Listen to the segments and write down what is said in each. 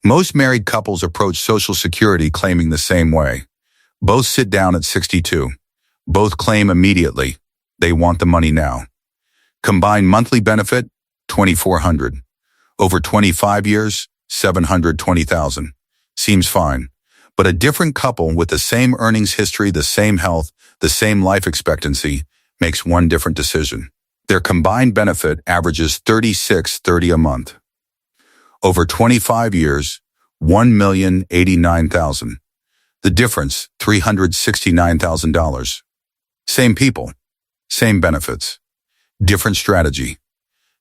Most married couples approach Social Security claiming the same way. Both sit down at 62. Both claim immediately. They want the money now. Combined monthly benefit, $2,400. Over 25 years, $720,000. Seems fine. But a different couple with the same earnings history, the same health, the same life expectancy makes one different decision. Their combined benefit averages $36.30 a month. Over 25 years, $1,089,000. The difference, $369,000. Same people, same benefits, different strategy,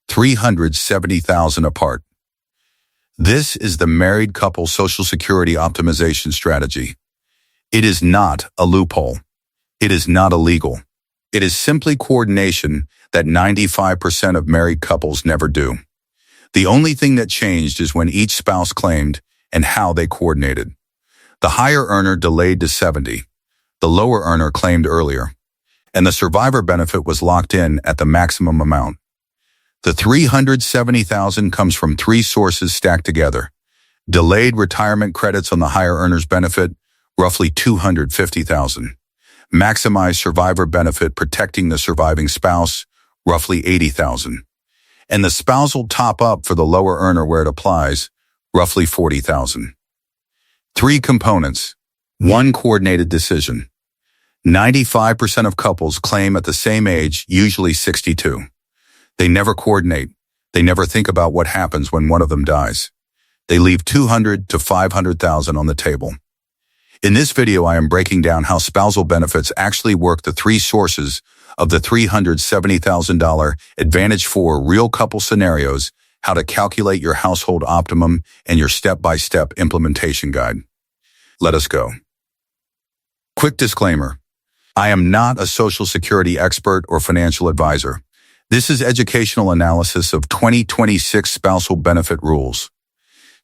$370,000 apart. This is the married couple Social Security optimization strategy. It is not a loophole. It is not illegal. It is simply coordination that 95% of married couples never do. The only thing that changed is when each spouse claimed and how they coordinated. The higher earner delayed to 70. The lower earner claimed earlier. And the survivor benefit was locked in at the maximum amount. The $370,000 comes from three sources stacked together. Delayed retirement credits on the higher earner's benefit, roughly $250,000. Maximized survivor benefit protecting the surviving spouse, roughly $80,000. And the spousal top-up for the lower earner where it applies, roughly $40,000. Three components. One coordinated decision. 95% of couples claim at the same age, usually 62. They never coordinate. They never think about what happens when one of them dies. They leave $200,000 to $500,000 on the table. In this video, I am breaking down how spousal benefits actually work, the three sources of the $370,000 Advantage for real couple scenarios, how to calculate your household optimum, and your step-by-step implementation guide. Let us go. Quick disclaimer. I am not a Social Security expert or financial advisor. This is educational analysis of 2026 spousal benefit rules.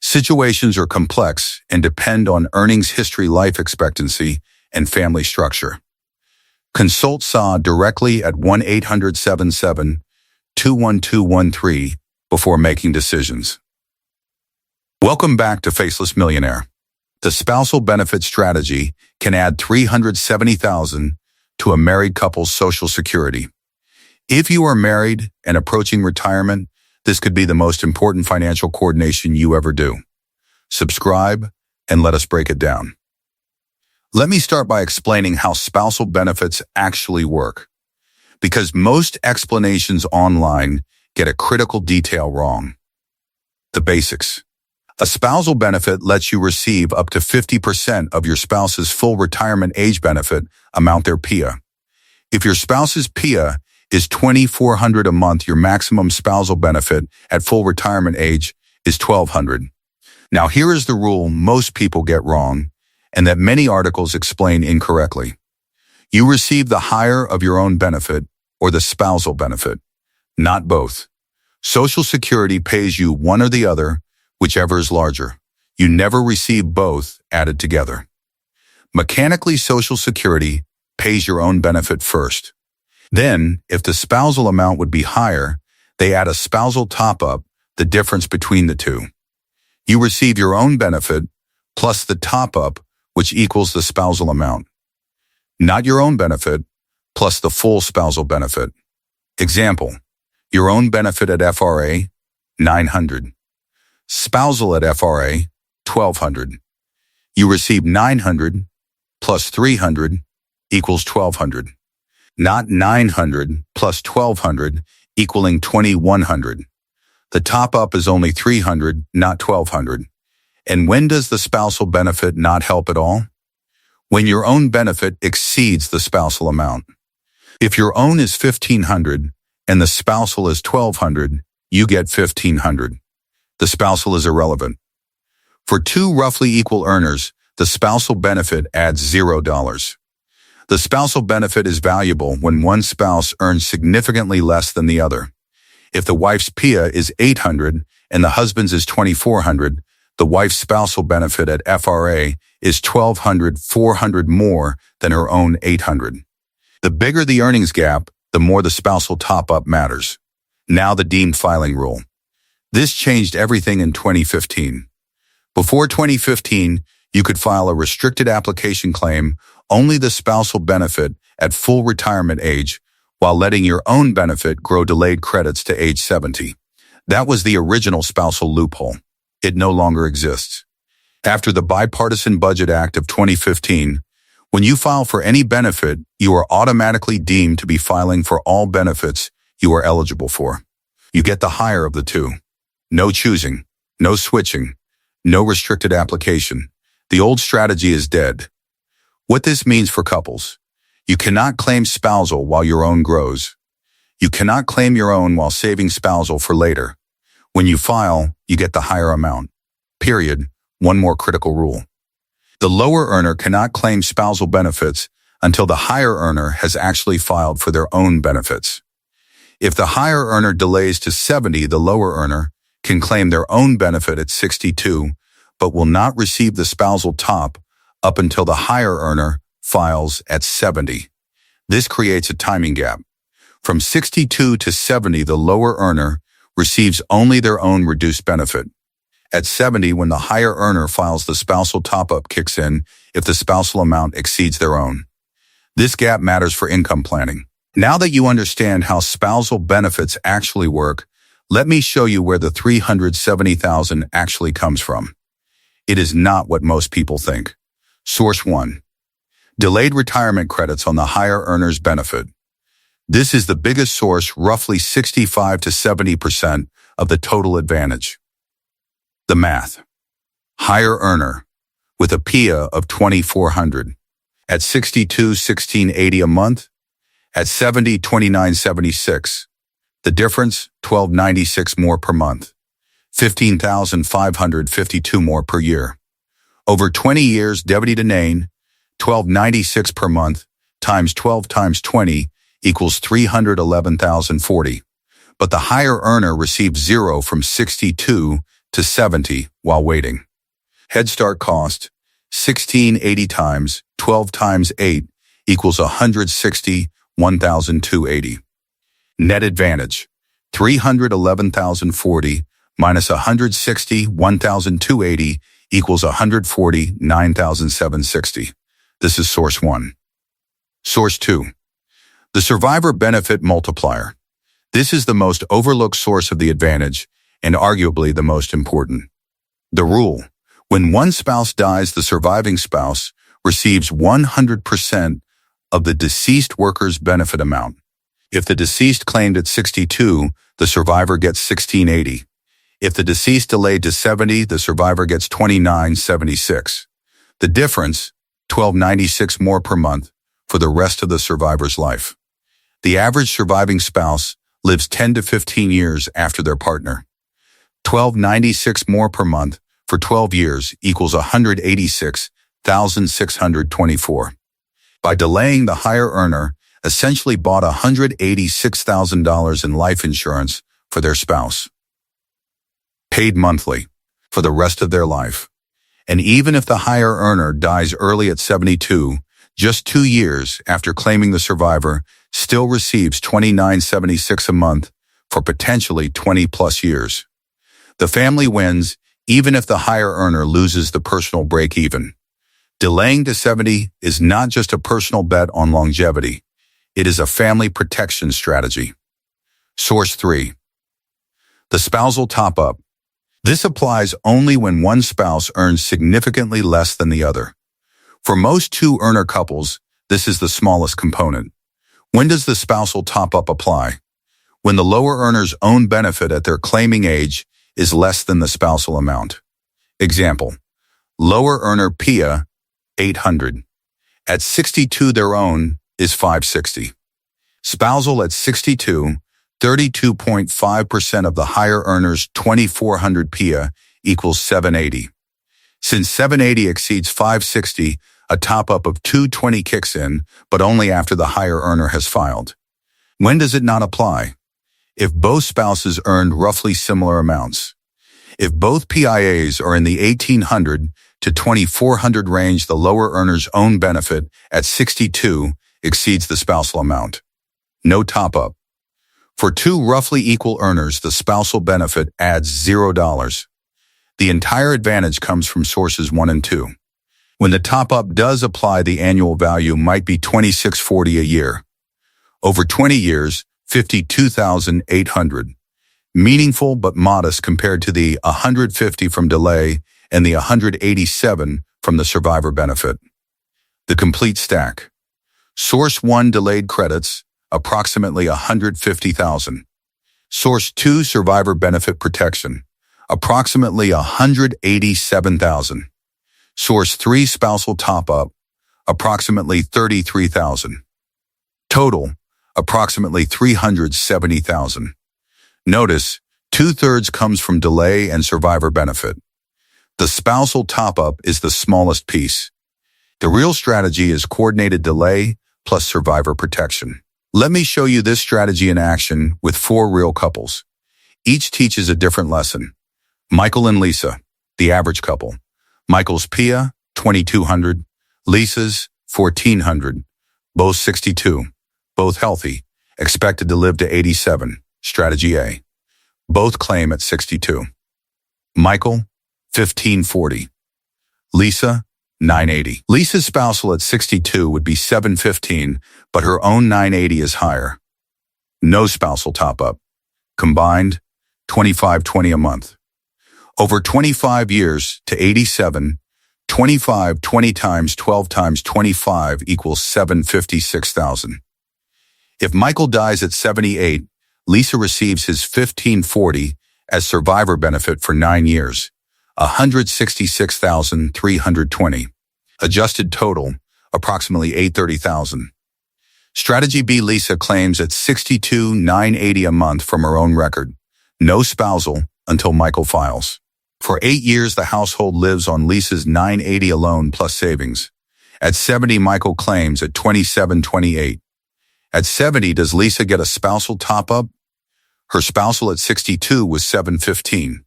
Situations are complex and depend on earnings history, life expectancy, and family structure. Consult SA directly at 1-800-77-21213 before making decisions. Welcome back to Faceless Millionaire. The spousal benefit strategy can add $370,000 to a married couple's Social Security. If you are married and approaching retirement, this could be the most important financial coordination you ever do. Subscribe and let us break it down. Let me start by explaining how spousal benefits actually work, because most explanations online get a critical detail wrong. The basics. A spousal benefit lets you receive up to 50% of your spouse's full retirement age benefit amount, their PIA. If your spouse's PIA is $2,400 a month, your maximum spousal benefit at full retirement age is $1,200. Now, here is the rule most people get wrong, and that many articles explain incorrectly. You receive the higher of your own benefit or the spousal benefit, not both. Social Security pays you one or the other, whichever is larger. You never receive both added together. Mechanically, Social Security pays your own benefit first. Then, if the spousal amount would be higher, they add a spousal top-up, the difference between the two. You receive your own benefit plus the top-up, which equals the spousal amount. Not your own benefit plus the full spousal benefit. Example, your own benefit at FRA, $900. Spousal at FRA, $1,200. You receive $900 plus $300 equals $1,200. Not $900 plus $1,200 equaling $2,100. The top-up is only $300, not $1,200. And when does the spousal benefit not help at all? When your own benefit exceeds the spousal amount. If your own is $1,500 and the spousal is $1,200, you get $1,500. The spousal is irrelevant. For two roughly equal earners, the spousal benefit adds $0. The spousal benefit is valuable when one spouse earns significantly less than the other. If the wife's PIA is $800 and the husband's is $2,400, the wife's spousal benefit at FRA is $1,400 more than her own $800. The bigger the earnings gap, the more the spousal top-up matters. Now the deemed filing rule. This changed everything in 2015. Before 2015, you could file a restricted application claim only the spousal benefit at full retirement age, while letting your own benefit grow delayed credits to age 70. That was the original spousal loophole. It no longer exists. After the Bipartisan Budget Act of 2015, when you file for any benefit, you are automatically deemed to be filing for all benefits you are eligible for. You get the higher of the two. No choosing, no switching, no restricted application. The old strategy is dead. What this means for couples: you cannot claim spousal while your own grows. You cannot claim your own while saving spousal for later. When you file, you get the higher amount. Period. One more critical rule. The lower earner cannot claim spousal benefits until the higher earner has actually filed for their own benefits. If the higher earner delays to 70, the lower earner can claim their own benefit at 62, but will not receive the spousal top up until the higher earner files at 70. This creates a timing gap. From 62 to 70, the lower earner receives only their own reduced benefit. At 70, when the higher earner files, the spousal top-up kicks in if the spousal amount exceeds their own. This gap matters for income planning. Now that you understand how spousal benefits actually work, let me show you where the $370,000 actually comes from. It is not what most people think. Source 1. Delayed retirement credits on the higher earner's benefit. This is the biggest source, roughly 65 to 70% of the total advantage. The math. Higher earner with a PIA of $2,400. At 62, $1,680 a month. At 70, $2,976. The difference, $1,296 more per month. $15,552 more per year. Over 20 years, debit to name, $1,296 per month times 12 times 20 equals $311,040. But the higher earner receives zero from 62 to 70 while waiting. Head Start cost, $1,680 times 12 times 8 equals $161,280. Net advantage, $311,040 minus $161,280 equals $149,760. This is source 1. Source 2. The survivor benefit multiplier. This is the most overlooked source of the advantage and arguably the most important. The rule: when one spouse dies, the surviving spouse receives 100% of the deceased worker's benefit amount. If the deceased claimed at 62, the survivor gets $1,680. If the deceased delayed to 70, the survivor gets $2,976. The difference, $1,296 more per month for the rest of the survivor's life. The average surviving spouse lives 10 to 15 years after their partner. $1,296 more per month for 12 years equals $186,624. By delaying, the higher earner essentially bought $186,000 in life insurance for their spouse. Paid monthly for the rest of their life. And even if the higher earner dies early at 72, just 2 years after claiming, the survivor still receives $2,976 a month for potentially 20 plus years. The family wins even if the higher earner loses the personal break-even. Delaying to 70 is not just a personal bet on longevity. It is a family protection strategy. Source 3. The spousal top-up. This applies only when one spouse earns significantly less than the other. For most two-earner couples, this is the smallest component. When does the spousal top-up apply? When the lower earner's own benefit at their claiming age is less than the spousal amount. Example: lower earner PIA, $800. At 62, their own is $560. Spousal at 62, 32.5% of the higher earner's $2,400 PIA equals $780. Since $780 exceeds $560, a top-up of $220 kicks in, but only after the higher earner has filed. When does it not apply? If both spouses earned roughly similar amounts. If both PIAs are in the $1,800 to $2,400 range, the lower earner's own benefit at 62 exceeds the spousal amount. No top-up. For two roughly equal earners, the spousal benefit adds $0. The entire advantage comes from sources 1 and 2. When the top-up does apply, the annual value might be $26.40 a year. Over 20 years, $52,800. Meaningful but modest compared to the $150 from delay and the $187 from the survivor benefit. The complete stack. Source 1 delayed credits, approximately $150,000. Source 2 survivor benefit protection, approximately $187,000. Source 3 spousal top-up, approximately $33,000. Total, approximately $370,000. Notice, 2/3 comes from delay and survivor benefit. The spousal top-up is the smallest piece. The real strategy is coordinated delay plus survivor protection. Let me show you this strategy in action with 4 real couples. Each teaches a different lesson. Michael and Lisa, the average couple. Michael's Pia, $2,200. Lisa's, $1,400. Both 62. Both healthy. Expected to live to 87. Strategy A. Both claim at 62. Michael, $1,540. Lisa, $980. Lisa's spousal at 62 would be $715, but her own $980 is higher. No spousal top-up. Combined, $2,520 a month. Over 25 years to 87, 20 times 12 times 25 equals $756,000. If Michael dies at 78, Lisa receives his $1,540 as survivor benefit for 9 years, $166,320. Adjusted total, approximately $830,000. Strategy B. Lisa claims at 62, $980 a month from her own record. No spousal until Michael files. For 8 years, the household lives on Lisa's $980 alone plus savings. At 70, Michael claims at $2728. At 70, does Lisa get a spousal top-up? Her spousal at 62 was $715.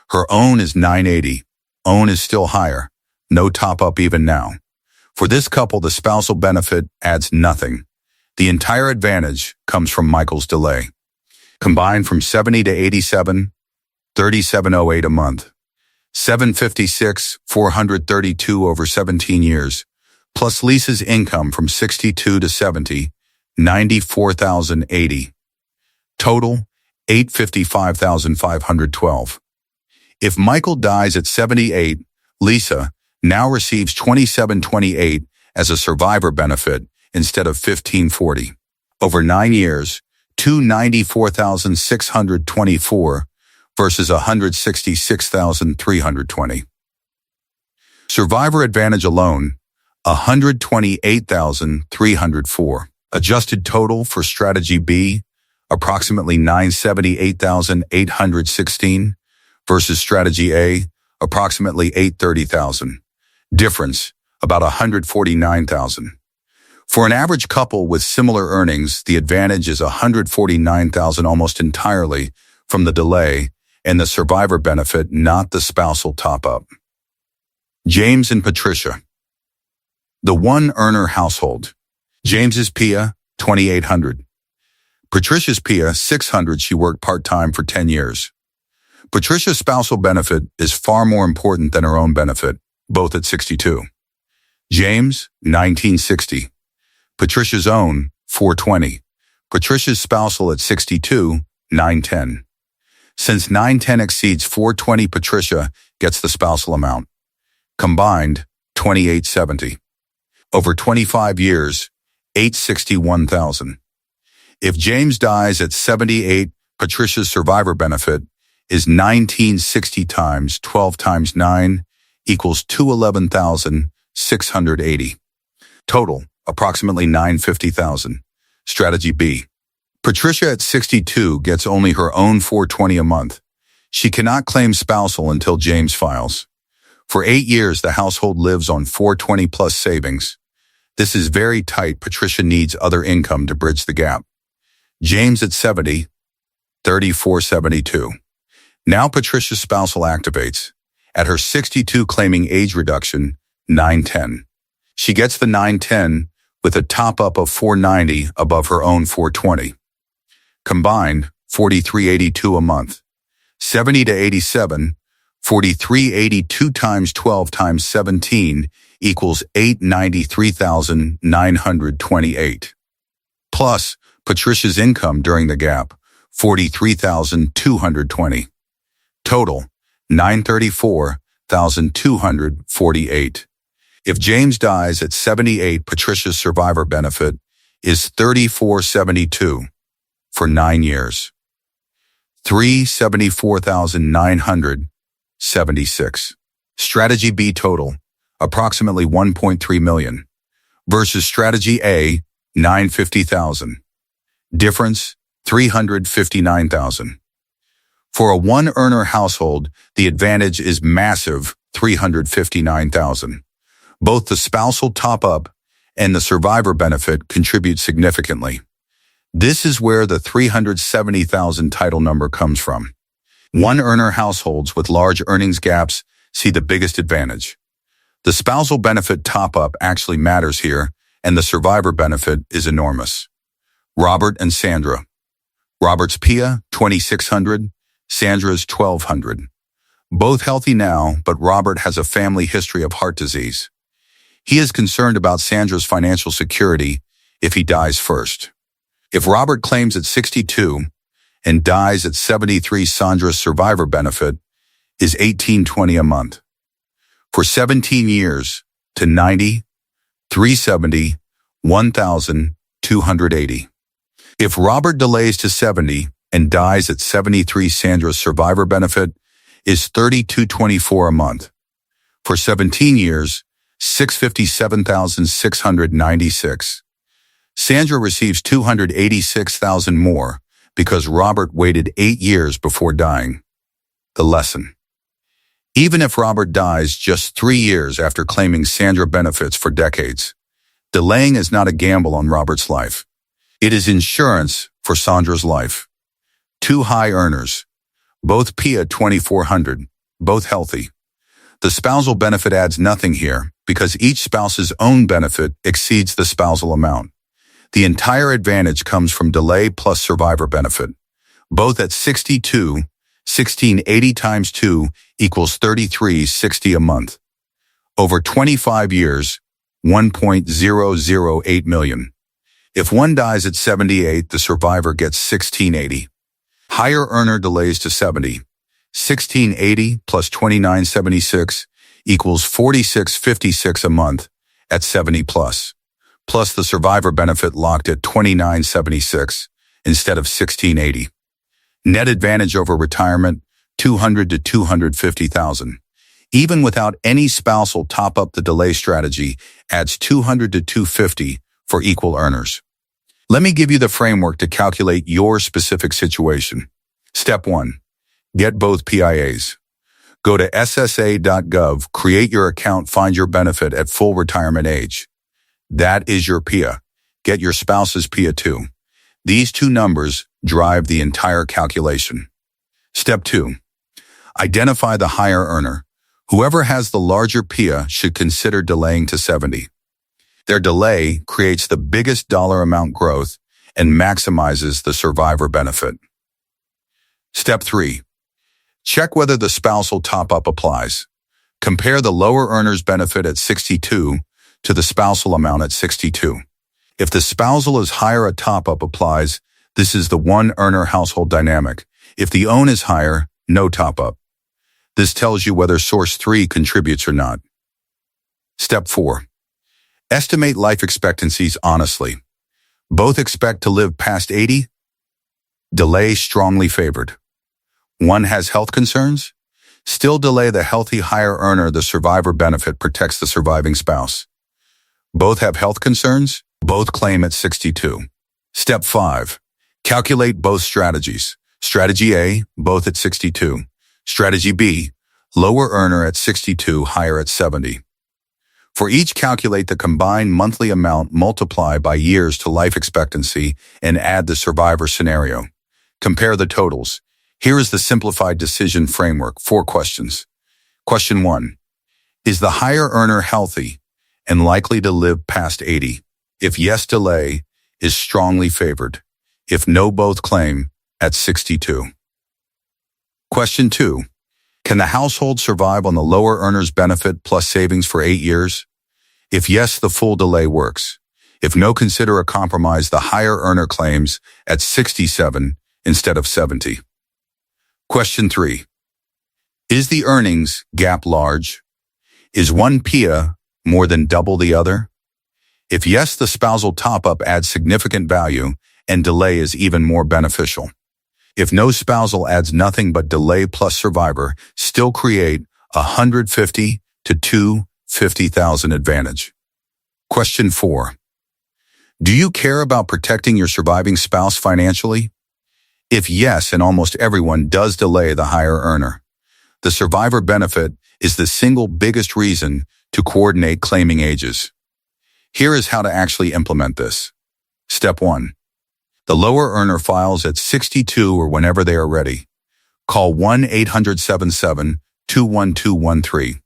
Her own is $980. Own is still higher. No top-up even now. For this couple, the spousal benefit adds nothing. The entire advantage comes from Michael's delay. Combined from 70 to 87, $3,708 a month. $756, $432 over 17 years, plus Lisa's income from 62 to 70, $94,080. Total, $855,512. If Michael dies at 78, Lisa now receives $2,728 as a survivor benefit instead of $1,540. Over 9 years, $294,624 versus $166,320. Survivor advantage alone, $128,304. Adjusted total for strategy B, approximately $978,816 versus strategy A, approximately $830,000. Difference, about $149,000. For an average couple with similar earnings, the advantage is $149,000 almost entirely from the delay and the survivor benefit, not the spousal top-up. James and Patricia. The one-earner household. James's Pia, $2,800. Patricia's Pia, $600. She worked part-time for 10 years. Patricia's spousal benefit is far more important than her own benefit, both at 62. James, $1,960. Patricia's own, $420. Patricia's spousal at 62, $910. Since $910 exceeds $420, Patricia gets the spousal amount. Combined, $2,870. Over 25 years, $861,000. If James dies at 78, Patricia's survivor benefit is $1,960 times 12 times 9 equals $211,680. Total, approximately $950,000. Strategy B. Patricia at 62 gets only her own $420 a month. She cannot claim spousal until James files. For 8 years, the household lives on $420 plus savings. This is very tight. Patricia needs other income to bridge the gap. James at 70, $3,472. Now Patricia's spousal activates. At her 62 claiming age reduction, $910. She gets the $910 with a top-up of $490 above her own $420. Combined, $4,382 a month. 70 to 87, 4382 times 12 times 17 equals 893,928. Plus Patricia's income during the gap, 43,220. Total, 934,248. If James dies at 78, Patricia's survivor benefit is 3472 for 9 years. 374,976. Strategy B total, approximately 1.3 million, versus strategy A, 950,000. Difference, 359,000. For a one-earner household, the advantage is massive, 359,000. Both the spousal top-up and the survivor benefit contribute significantly. This is where the 370,000 title number comes from. One-earner households with large earnings gaps see the biggest advantage. The spousal benefit top-up actually matters here, and the survivor benefit is enormous. Robert and Sandra. Robert's PIA, 2,600, Sandra's 1,200. Both healthy now, but Robert has a family history of heart disease. He is concerned about Sandra's financial security if he dies first. If Robert claims at 62 and dies at 73, Sandra's survivor benefit is $1,820 a month. For 17 years to 90, 370, 1,280. If Robert delays to 70 and dies at 73, Sandra's survivor benefit is $3,224 a month. For 17 years, $657,696. Sandra receives $286,000 more because Robert waited 8 years before dying. The lesson. Even if Robert dies just 3 years after claiming Sandra benefits for decades, delaying is not a gamble on Robert's life. It is insurance for Sandra's life. 2 high earners, both PIA 2,400, both healthy. The spousal benefit adds nothing here because each spouse's own benefit exceeds the spousal amount. The entire advantage comes from delay plus survivor benefit. Both at 62, 1,680 times 2 equals 3,360 a month. Over 25 years, 1.008 million. If one dies at 78, the survivor gets 1,680. Higher earner delays to 70. 1,680 plus 2,976 equals 4,656 a month at 70 plus the survivor benefit locked at 2,976 instead of 1,680. Net advantage over retirement, 200 to 250,000. Even without any spousal top-up, the delay strategy adds 200 to 250 for equal earners. Let me give you the framework to calculate your specific situation. Step 1. Get both PIAs. Go to ssa.gov, create your account, find your benefit at full retirement age. That is your PIA. Get your spouse's PIA too. These two numbers drive the entire calculation. Step 2. Identify the higher earner. Whoever has the larger PIA should consider delaying to 70. Their delay creates the biggest dollar amount growth and maximizes the survivor benefit. Step 3. Check whether the spousal top-up applies. Compare the lower earner's benefit at 62 to the spousal amount at 62. If the spousal is higher, a top-up applies. This is the one-earner household dynamic. If the OWN is higher, no top-up. This tells you whether source 3 contributes or not. Step 4. Estimate life expectancies honestly. Both expect to live past 80. Delay strongly favored. One has health concerns. Still delay the healthy higher earner. The survivor benefit protects the surviving spouse. Both have health concerns. Both claim at 62. Step 5. Calculate both strategies. Strategy A, both at 62. Strategy B, lower earner at 62, higher at 70. For each, calculate the combined monthly amount, multiply by years to life expectancy, and add the survivor scenario. Compare the totals. Here is the simplified decision framework. 4 questions. Question 1. Is the higher earner healthy and likely to live past 80? If yes, delay is strongly favored. If no, both claim at 62. Question 2. Can the household survive on the lower earner's benefit plus savings for 8 years? If yes, the full delay works. If no, consider a compromise. The higher earner claims at 67 instead of 70. Question 3. Is the earnings gap large? Is one PIA more than double the other? If yes, the spousal top-up adds significant value and delay is even more beneficial. If no, spousal adds nothing but delay plus survivor still create a $150,000 to $250,000 advantage. Question 4. Do you care about protecting your surviving spouse financially? If yes, and almost everyone does delay the higher earner, the survivor benefit is the single biggest reason to coordinate claiming ages. Here is how to actually implement this. Step 1. The lower earner files at 62 or whenever they are ready. Call 1-877-21213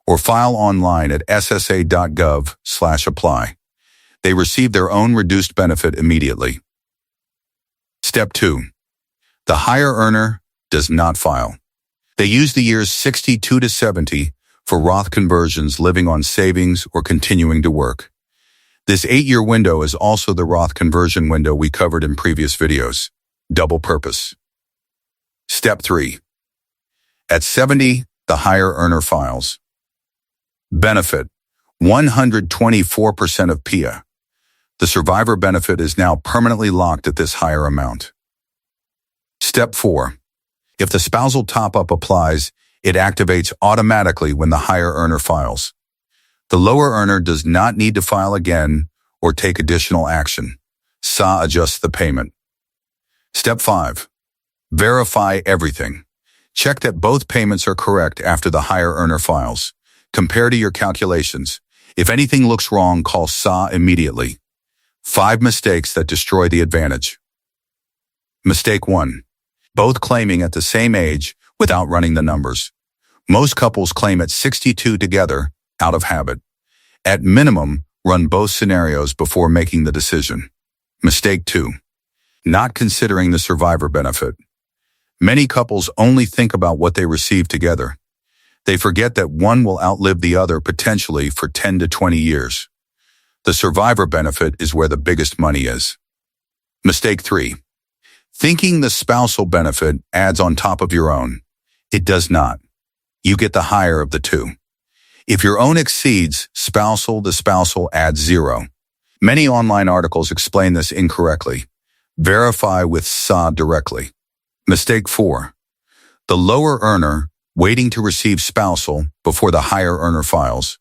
or file online at ssa.gov/apply. They receive their own reduced benefit immediately. Step 2. The higher earner does not file. They use the years 62 to 70 for Roth conversions, living on savings or continuing to work. This 8-year window is also the Roth conversion window we covered in previous videos. Double purpose. Step 3. At 70, the higher earner files. Benefit: 124% of PIA. The survivor benefit is now permanently locked at this higher amount. Step 4. If the spousal top-up applies, it activates automatically when the higher earner files. The lower earner does not need to file again or take additional action. SA adjusts the payment. Step 5. Verify everything. Check that both payments are correct after the higher earner files. Compare to your calculations. If anything looks wrong, call SA immediately. 5 mistakes that destroy the advantage. Mistake 1. Both claiming at the same age without running the numbers. Most couples claim at 62 together out of habit. At minimum, run both scenarios before making the decision. Mistake 2. Not considering the survivor benefit. Many couples only think about what they receive together. They forget that one will outlive the other potentially for 10 to 20 years. The survivor benefit is where the biggest money is. Mistake 3. Thinking the spousal benefit adds on top of your own. It does not. You get the higher of the two. If your own exceeds spousal, the spousal adds 0. Many online articles explain this incorrectly. Verify with SA directly. Mistake 4. The lower earner waiting to receive spousal before the higher earner files.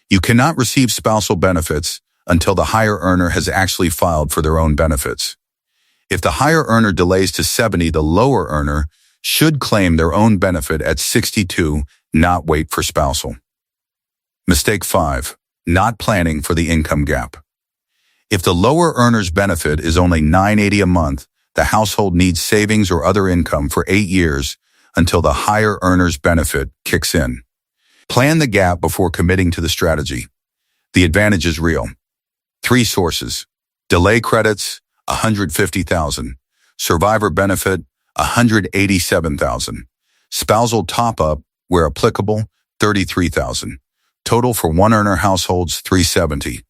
You cannot receive spousal benefits until the higher earner has actually filed for their own benefits. If the higher earner delays to 70, the lower earner should claim their own benefit at 62, not wait for spousal. Mistake 5. Not planning for the income gap. If the lower earner's benefit is only $980 a month, the household needs savings or other income for 8 years until the higher earner's benefit kicks in. Plan the gap before committing to the strategy. The advantage is real. 3 sources. Delay credits, $150,000. Survivor benefit, $187,000. Spousal top-up, where applicable, $33,000. Total for one earner households, $370.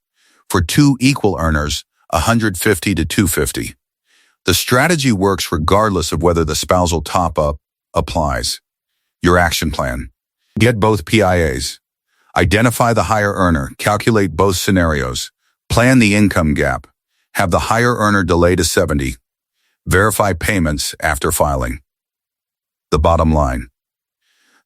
For 2 equal earners, $150 to $250. The strategy works regardless of whether the spousal top-up applies. Your action plan. Get both PIAs. Identify the higher earner. Calculate both scenarios. Plan the income gap. Have the higher earner delay to 70. Verify payments after filing. The bottom line.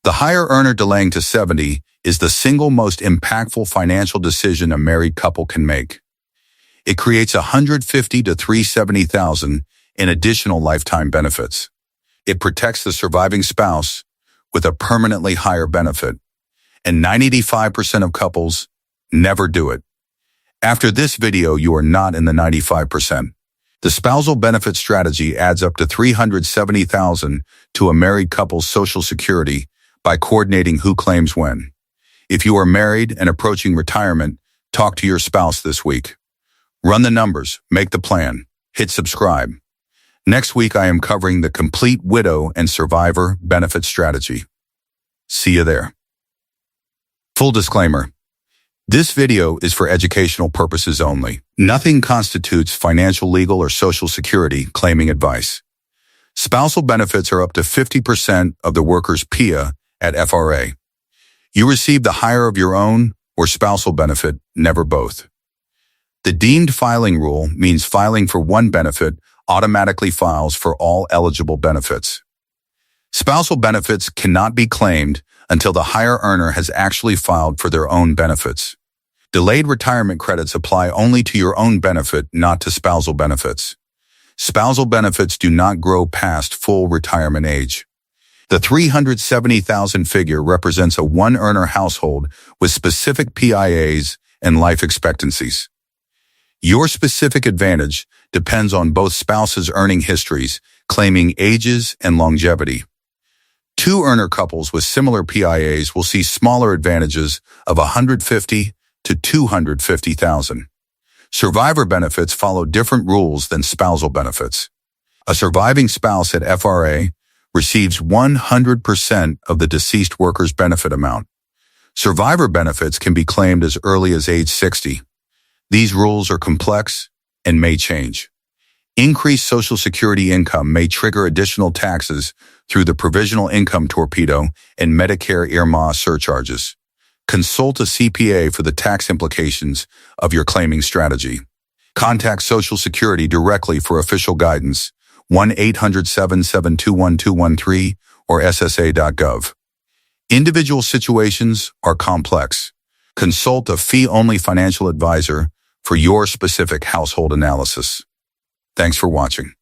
The higher earner delaying to 70 is the single most impactful financial decision a married couple can make. It creates $150,000 to $370,000 in additional lifetime benefits. It protects the surviving spouse with a permanently higher benefit, and 95% of couples never do it. After this video, you are not in the 95%. The spousal benefit strategy adds up to $370,000 to a married couple's Social Security by coordinating who claims when. If you are married and approaching retirement, talk to your spouse this week. Run the numbers, make the plan, hit subscribe. Next week, I am covering the complete widow and survivor benefit strategy. See you there. Full disclaimer. This video is for educational purposes only. Nothing constitutes financial, legal, or Social Security claiming advice. Spousal benefits are up to 50% of the worker's PIA at FRA. You receive the higher of your own or spousal benefit, never both. The deemed filing rule means filing for one benefit automatically files for all eligible benefits. Spousal benefits cannot be claimed until the higher earner has actually filed for their own benefits. Delayed retirement credits apply only to your own benefit, not to spousal benefits. Spousal benefits do not grow past full retirement age. The $370,000 figure represents a one-earner household with specific PIAs and life expectancies. Your specific advantage depends on both spouses' earning histories, claiming ages and longevity. Two-earner couples with similar PIAs will see smaller advantages of $150,000 to $250,000. Survivor benefits follow different rules than spousal benefits. A surviving spouse at FRA receives 100% of the deceased worker's benefit amount. Survivor benefits can be claimed as early as age 60. These rules are complex and may change. Increased Social Security income may trigger additional taxes through the provisional income torpedo and Medicare IRMA surcharges. Consult a CPA for the tax implications of your claiming strategy. Contact Social Security directly for official guidance, 1-800-772-1213 or ssa.gov. Individual situations are complex. Consult a fee-only financial advisor for your specific household analysis. Thanks for watching.